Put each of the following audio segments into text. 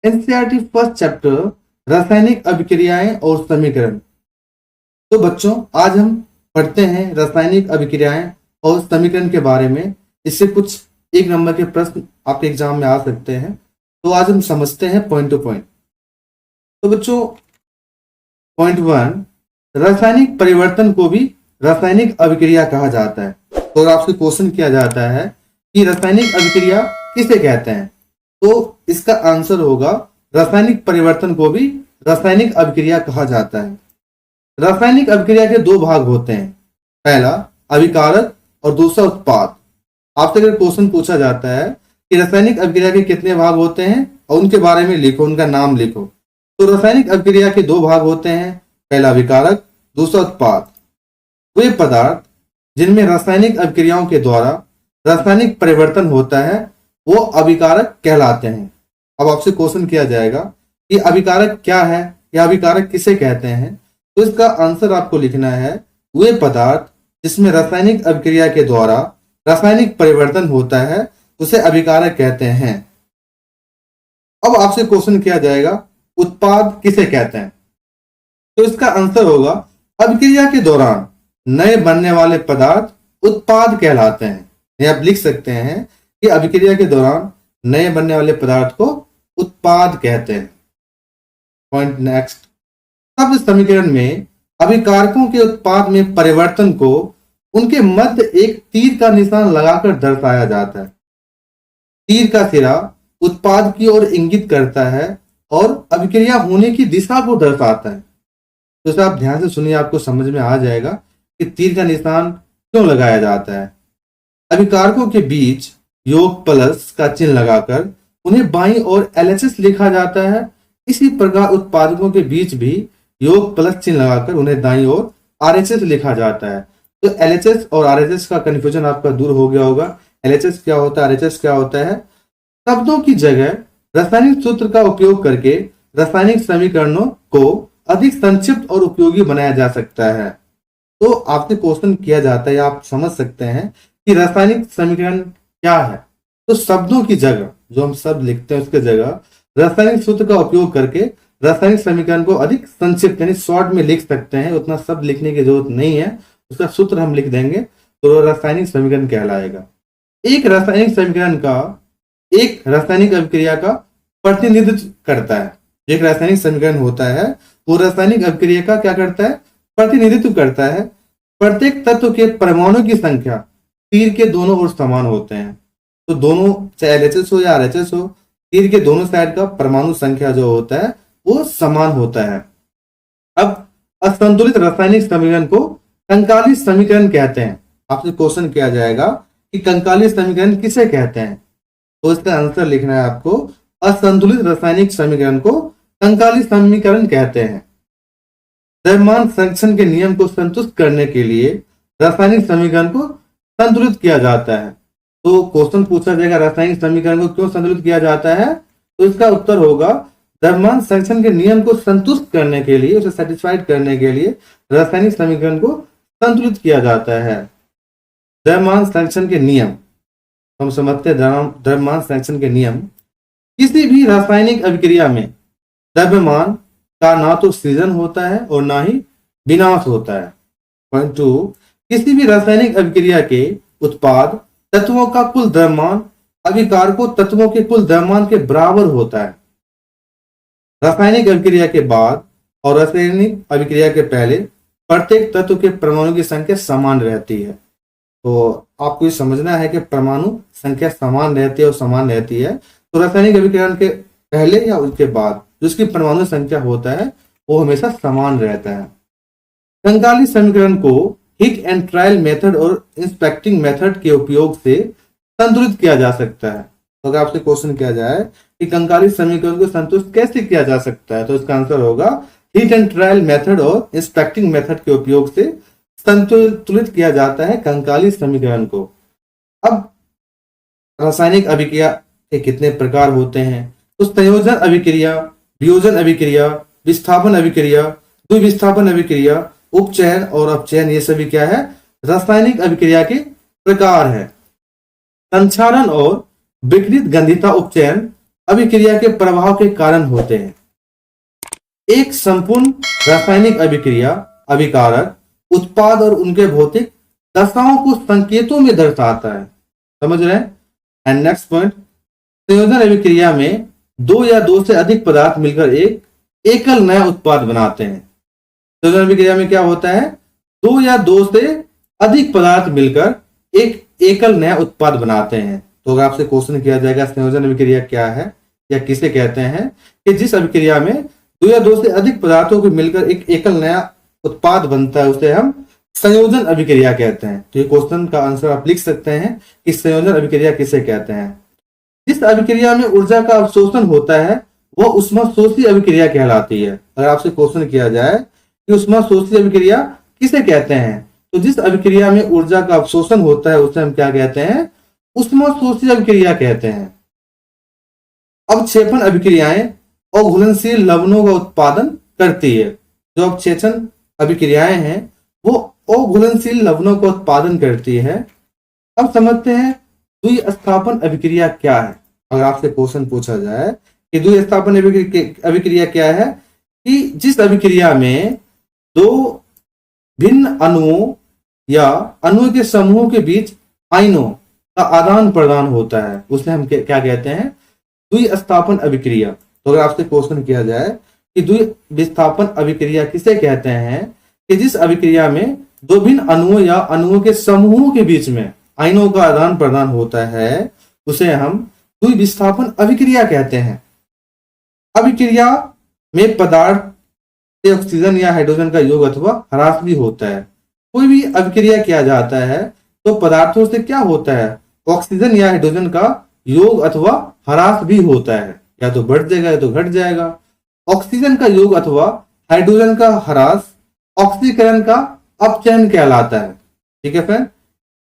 NCERT first chapter रासायनिक अभिक्रियाएं और समीकरण। तो बच्चों आज हम पढ़ते हैं रासायनिक अभिक्रियाएं और समीकरण के बारे में। इससे कुछ एक नंबर के प्रश्न आपके एग्जाम में आ सकते हैं, तो आज हम समझते हैं पॉइंट टू पॉइंट। तो बच्चों पॉइंट 1, रासायनिक परिवर्तन को भी रासायनिक अभिक्रिया कहा जाता है। तो आपसे क्वेश्चन किया जाता है कि रासायनिक अभिक्रिया किसे कहते हैं, तो इसका आंसर होगा रासायनिक परिवर्तन को भी रासायनिक अभिक्रिया कहा जाता है। रासायनिक अभिक्रिया के दो भाग होते हैं, पहला अभिकारक और दूसरा उत्पाद। आपसे अगर क्वेश्चन पूछा जाता है कि रासायनिक अभिक्रिया के कितने भाग होते हैं और उनके बारे में लिखो, उनका नाम लिखो, तो रासायनिक अभिक्रिया के दो भाग होते हैं, पहला अभिकारक, दूसरा उत्पाद। वे पदार्थ जिनमें रासायनिक अभिक्रियाओं के द्वारा रासायनिक परिवर्तन होता है वो अभिकारक कहलाते हैं। अब आपसे क्वेश्चन किया जाएगा कि अभिकारक क्या है या अभिकारक किसे कहते हैं, तो इसका आंसर आपको लिखना है वे पदार्थ जिसमें रासायनिक अभिक्रिया के द्वारा रासायनिक परिवर्तन होता है उसे अभिकारक कहते हैं। अब आपसे क्वेश्चन किया जाएगा उत्पाद किसे कहते हैं, तो इसका आंसर होगा अभिक्रिया के दौरान नए बनने वाले पदार्थ उत्पाद कहलाते हैं। आप लिख सकते हैं कि अभिक्रिया के दौरान नए बनने वाले पदार्थ को उत्पाद कहते हैं। पॉइंट नेक्स्ट, शब्द समीकरण में अभिकारकों के उत्पाद में परिवर्तन को उनके मध्य एक तीर का निशान लगाकर दर्शाया जाता है। तीर का सिरा उत्पाद की ओर इंगित करता है और अभिक्रिया होने की दिशा को दर्शाता है। तो इसे आप ध्यान से सुनिए, आपको समझ में आ जाएगा कि तीर का निशान क्यों लगाया जाता है। अभिकारकों के बीच योग प्लस का चिन्ह लगाकर उन्हें बाईं ओर LHS लिखा जाता है। इसी प्रकार उत्पादकों के बीच भी योग प्लस चिन्ह लगाकर उन्हें दाईं ओर RHS लिखा जाता है। तो LHS और RHS का कंफ्यूजन आपका दूर हो गया होगा। LHS क्या होता है, RHS क्या होता है। शब्दों की जगह रासायनिक सूत्र का उपयोग करके रासायनिक समीकरणों को अधिक संक्षिप्त और उपयोगी बनाया जा सकता है। तो आपसे क्वेश्चन किया जाता है, आप समझ सकते हैं कि रासायनिक समीकरण क्या है। तो शब्दों की जगह जो हम शब्द लिखते हैं उसके जगह रासायनिक सूत्र का उपयोग करके रासायनिक समीकरण को अधिक संक्षिप्त यानी शॉर्ट में लिख सकते हैं। उतना शब्द लिखने की जरूरत नहीं है, उसका सूत्र हम लिख देंगे तो रासायनिक समीकरण कहलाएगा। एक रासायनिक समीकरण का एक रासायनिक अभिक्रिया का प्रतिनिधित्व करता है। एक रासायनिक समीकरण होता है वो रासायनिक अभिक्रिया का क्या करता है, प्रतिनिधित्व करता है। प्रत्येक तत्व के परमाणु की संख्या तीर के दोनों ओर समान होते हैं। तो दोनों चाहे LHS हो या RHS हो, तीर के दोनों साइड का परमाणु संख्या जो होता है वो समान होता है। अब असंतुलित रासायनिक समीकरण को कंकाली समीकरण कहते हैं। आपसे क्वेश्चन किया जाएगा कि कंकाली समीकरण किसे कहते हैं, तो इसका आंसर लिखना है आपको असंतुलित रासायनिक समीकरण को कंकाली समीकरण कहते हैं। द्रव्यमान संरक्षण के नियम को संतुष्ट करने के लिए रासायनिक समीकरण को संतुलित किया जाता है। तो क्वेश्चन पूछा जाएगा रासायनिक समीकरण को क्यों संतुलित किया जाता है, तो इसका उत्तर होगा द्रव्यमान संरक्षण के नियम को संतुष्ट करने के लिए, उसे सेटिस्फाइड करने के लिए रासायनिक समीकरण को संतुलित किया जाता है। द्रव्यमान संरक्षण के नियम हम समझते हैं। द्रव्यमान संरक्षण के नियम, किसी भी रासायनिक अभिक्रिया में द्रव्यमान का ना तो सृजन होता है और ना ही विनाश होता है। पॉइंट 2, किसी भी रासायनिक अभिक्रिया के उत्पाद तत्वों का कुल द्रव्यमान अभिकारकों तत्वों के कुल द्रव्यमान के बराबर होता है। रासायनिक अभिक्रिया के बाद और रासायनिक अभिक्रिया के पहले प्रत्येक तत्व के परमाणु की संख्या समान रहती है। तो आपको ये समझना है कि परमाणु संख्या समान रहती है और समान रहती है। तो रासायनिक अभिक्रिया के पहले या उसके बाद जिसकी परमाणु संख्या होता है वो हमेशा समान रहता है। कंकाली समीकरण को हिट एंड ट्रायल मेथड और इंस्पेक्टिंग मेथड के उपयोग से संतुलित किया जा सकता है। तो अगर आपसे क्वेश्चन किया जाए कि कंकाली समीकरण को संतुष्ट कैसे किया जा सकता है, तो इसका आंसर होगा हिट एंड ट्रायल मेथड और इंस्पेक्टिंग मेथड के उपयोग से संतुलित किया जाता है कंकाली समीकरण को। अब रासायनिक अभिक्रिया के कितने प्रकार होते हैं, तो संयोजन अभिक्रिया, वियोजन अभिक्रिया, विस्थापन अभिक्रिया, द्विविस्थापन अभिक्रिया, उपचयन और अपचयन, ये सभी क्या है, रासायनिक अभिक्रिया के प्रकार है। संक्षारण और विकृत गंधिता उपचयन अभिक्रिया के प्रभाव के कारण होते हैं। एक संपूर्ण रासायनिक अभिक्रिया अभिकारक उत्पाद और उनके भौतिक दशाओं को संकेतों में दर्शाता है। समझ रहे हैं? एंड नेक्स्ट पॉइंट, संयोजन अभिक्रिया में दो या दो से अधिक पदार्थ मिलकर एक एकल नया उत्पाद बनाते हैं। संयोजन अभिक्रिया में क्या होता है? दो या दो से अधिक पदार्थ मिलकर एक एकल नया उत्पाद बनाते हैं। तो अगर आपसे क्वेश्चन किया जाएगा संयोजन अभिक्रिया क्या है या किसे कहते हैं, कि जिस अभिक्रिया में दो या दो से अधिक पदार्थों को मिलकर एक एकल नया उत्पाद बनता है, उसे हम संयोजन अभिक्रिया कहते हैं। तो ये क्वेश्चन का आंसर आप लिख सकते हैं कि संयोजन अभिक्रिया किसे कहते हैं। जिस अभिक्रिया में ऊर्जा का अवशोषण होता है वह ऊष्माशोषी अभिक्रिया कहलाती है। अगर आपसे क्वेश्चन किया जाए कि ऊष्माशोषी अभिक्रिया किसे कहते हैं, तो जिस अभिक्रिया में ऊर्जा का अवशोषण होता है उसे हम क्या कहते हैं? ऊष्माशोषी अभिक्रिया कहते हैं। अवक्षेपण अभिक्रियाएं अघुलनशील लवणों का उत्पादन करती है। जो अवक्षेपण अभिक्रियाएं हैं वो अघुलनशील लवणों का उत्पादन करती है। अब समझते हैं द्विस्थापन अभिक्रिया क्या है। अगर आपसे क्वेश्चन पूछा जाए कि द्विस्थापन अभिक्रिया क्या है, कि जिस अभिक्रिया में दो भिन्न अणुओं या अणुओं के समूहों के बीच आयनों का आदान प्रदान होता है, उसे हम क्या कहते हैं? द्विस्थापन अभिक्रिया। तो अगर आपसे क्वेश्चन किया जाए कि द्विस्थापन अभिक्रिया किसे कहते हैं, कि जिस अभिक्रिया में दो भिन्न अणुओं या अणुओं के समूहों के बीच में आयनों का आदान प्रदान होता है, उसे हम द्विस्थापन अभिक्रिया कहते हैं। अभिक्रिया में पदार्थ से ऑक्सीजन या हाइड्रोजन का योग अथवा ह्रास भी होता है। कोई भी अभिक्रिया किया जाता है तो पदार्थों से क्या होता है? ऑक्सीजन या हाइड्रोजन का योग अथवा ह्रास भी होता है, या तो बढ़ जाएगा या तो घट जाएगा। ऑक्सीजन का योग अथवा हाइड्रोजन का ह्रास ऑक्सीकरण का अपचयन कहलाता है। ठीक है फ्रेंड,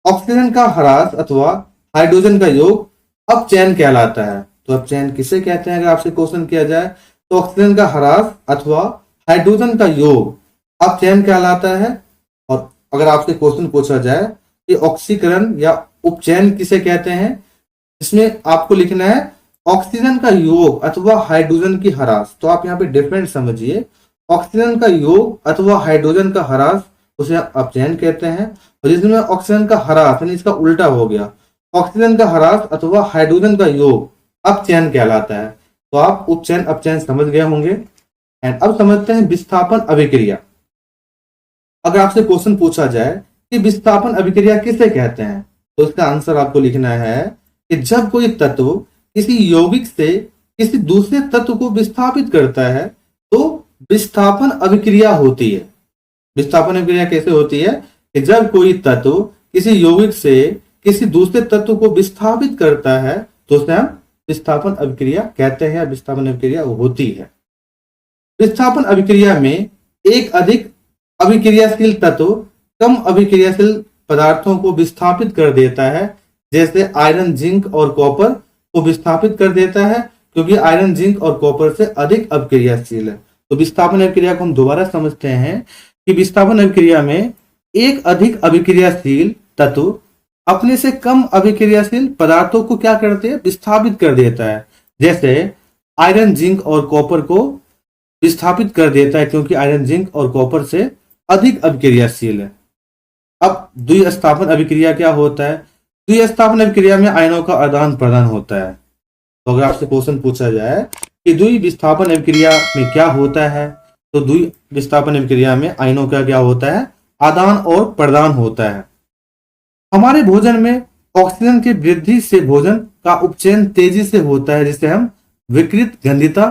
ऑक्सीजन का ह्रास अथवा हाइड्रोजन का योग अपचयन कहलाता है। तो अपचयन किसे कहते हैं अगर आपसे क्वेश्चन किया जाए, तो ऑक्सीजन का ह्रास अथवा हाइड्रोजन का योग अपचयन कहलाता है। और अगर आपसे क्वेश्चन पूछा जाए कि ऑक्सीकरण या उपचयन किसे कहते हैं, इसमें आपको लिखना है ऑक्सीजन का योग अथवा हाइड्रोजन की ह्रास। तो आप यहाँ पे डिफरेंस समझिए, ऑक्सीजन का योग अथवा हाइड्रोजन का ह्रास उसे अपचयन कहते हैं, और जिसमें ऑक्सीजन का ह्रास यानी इसका उल्टा हो गया, ऑक्सीजन का ह्रास अथवा हाइड्रोजन का योग अपचयन कहलाता है। तो आप उपचयन अपचयन समझ गए होंगे। एंड अब समझते हैं विस्थापन अभिक्रिया। अगर आपसे क्वेश्चन पूछा जाए कि विस्थापन अभिक्रिया किसे कहते हैं, तो इसका आंसर आपको लिखना है कि जब कोई तत्व किसी यौगिक से किसी दूसरे तत्व को विस्थापित करता है तो विस्थापन अभिक्रिया होती है। विस्थापन अभिक्रिया कैसे होती है? कि जब कोई तत्व किसी यौगिक से किसी दूसरे तत्व को विस्थापित करता है तो उसे हम विस्थापन अभिक्रिया कहते हैं, विस्थापन अभिक्रिया होती है। विस्थापन अभिक्रिया में एक अधिक अभिक्रियाशील तत्व कम अभिक्रियाशील पदार्थों को विस्थापित कर देता है, जैसे आयरन, जिंक और कॉपर को विस्थापित कर देता है, क्योंकि आयरन, जिंक और कॉपर से अधिक अभिक्रियाशील है। तो विस्थापन अभिक्रिया को हम दोबारा समझते हैं कि विस्थापन अभिक्रिया में एक अधिक अभिक्रियाशील तत्व अपने से कम अभिक्रियाशील पदार्थों को क्या करते हैं? विस्थापित कर देता है। जैसे आयरन, जिंक और कॉपर को विस्थापित कर देता है, क्योंकि आयरन, जिंक और कॉपर से अधिक अभिक्रियाशील है। अब द्विस्थापन अभिक्रिया क्या होता है? द्विस्थापन अभिक्रिया में आयनों का आदान प्रदान होता है। तो अगर आपसे क्वेश्चन पूछा जाए कि द्विस्थापन अभिक्रिया में क्या होता है, तो द्विस्थापन अभिक्रिया में आयनों का क्या होता है? आदान और प्रदान होता है। हमारे भोजन में ऑक्सीजन की वृद्धि से भोजन का उपचयन तेजी से होता है, जिसे हम विकृत गंधिता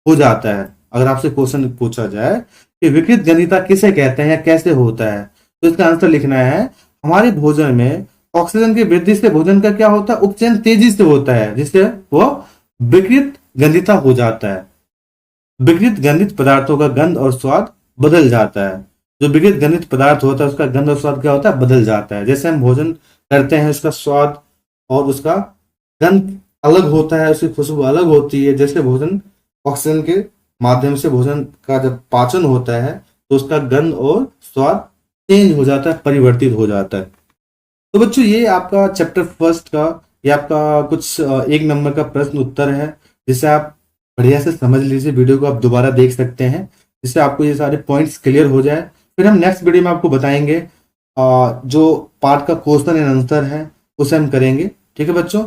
हो जाता है। अगर आपसे क्वेश्चन पूछा जाए कि विकृत गंधिता किसे कहते हैं, कैसे होता है, तो इसका आंसर लिखना है हमारे भोजन में ऑक्सीजन की वृद्धि से भोजन का क्या होता है? उपचयन तेजी से होता है, जिससे वो विकृत गंधिता हो जाता है। विकृत गंधित पदार्थों का गंध और स्वाद बदल जाता है। जो विकृत गंधित पदार्थ होता है उसका गंध और स्वाद क्या होता है? बदल जाता है। जैसे हम भोजन करते हैं, उसका स्वाद और उसका गंध अलग होता है, उसकी खुशबू अलग होती है। जैसे भोजन ऑक्सीजन के माध्यम से भोजन का जब पाचन होता है तो उसका गंध और स्वाद चेंज हो जाता है, परिवर्तित हो जाता है। तो बच्चों, ये आपका चैप्टर फर्स्ट का ये आपका कुछ 1 नंबर का प्रश्न उत्तर है, जिसे आप बढ़िया से समझ लीजिए। वीडियो को आप दोबारा देख सकते हैं, जिससे आपको ये सारे पॉइंट्स क्लियर हो जाए। फिर हम नेक्स्ट वीडियो में आपको बताएंगे जो पार्ट का क्वेश्चन एंड आंसर है उसे हम करेंगे। ठीक है बच्चों।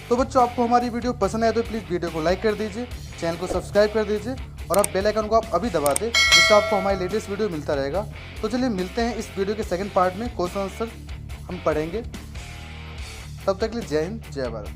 तो बच्चों, आपको हमारी वीडियो पसंद आए तो प्लीज़ वीडियो को लाइक कर दीजिए, चैनल को सब्सक्राइब कर दीजिए और आप बेल आइकन को आप अभी दबा दें, जिससे आपको हमारी लेटेस्ट वीडियो मिलता रहेगा। तो चलिए मिलते हैं इस वीडियो के सेकंड पार्ट में, क्वेश्चन आंसर हम पढ़ेंगे। तब तक के लिए जय हिंद, जय भारत।